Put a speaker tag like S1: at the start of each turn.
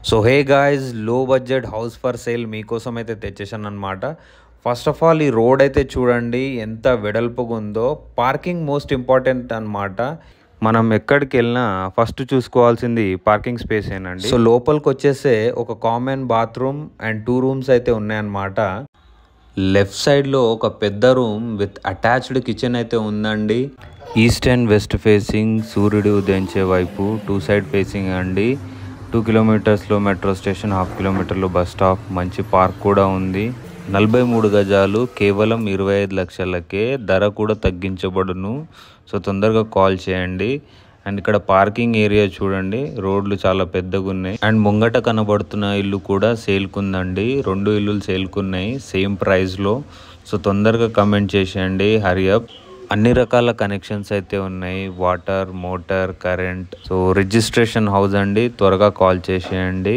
S1: So hey guys, లో budget house for sale మీకోసం అయితే తెచ్చేసాను అనమాట. ఫస్ట్ ఆఫ్ ఆల్ ఈ రోడ్ అయితే చూడండి ఎంత వెడల్పుగా ఉందో. పార్కింగ్ మోస్ట్ ఇంపార్టెంట్ అనమాట. మనం ఎక్కడికి వెళ్ళినా ఫస్ట్ చూసుకోవాల్సింది పార్కింగ్ స్పేస్ ఏనండి. సో లోపలికి వచ్చేసే ఒక కామన్ బాత్రూమ్ అండ్ 2 రూమ్స్ అయితే ఉన్నాయన్నమాట. లెఫ్ట్ సైడ్లో ఒక పెద్ద రూమ్ విత్ అటాచ్డ్ కిచెన్ అయితే ఉందండి. ఈస్ట్ అండ్ వెస్ట్ ఫేసింగ్, సూర్యుడు ఉదయించే వైపు 2 సైడ్ ఫేసింగ్ అండి. 2 కిలోమీటర్స్లో మెట్రో స్టేషన్, 1/2 కిలోమీటర్లో బస్ స్టాప్, మంచి పార్క్ కూడా ఉంది. 43 గజాలు కేవలం 25 లక్షలకే, ధర కూడా తగ్గించబడును. సో తొందరగా కాల్ చేయండి. అండ్ ఇక్కడ పార్కింగ్ ఏరియా చూడండి, రోడ్లు చాలా పెద్దగా ఉన్నాయి. అండ్ ముంగట కనబడుతున్న ఇల్లు కూడా సేల్కుందండి. 2 ఇల్లులు సేల్కున్నాయి సేమ్ ప్రైస్లో. సో తొందరగా కమెంట్ చేసేయండి, హరియప్. అన్ని రకాల కనెక్షన్స్ అయితే ఉన్నాయి, water, motor, current. So registration house అండి, త్వరగా కాల్ చేసేయండి.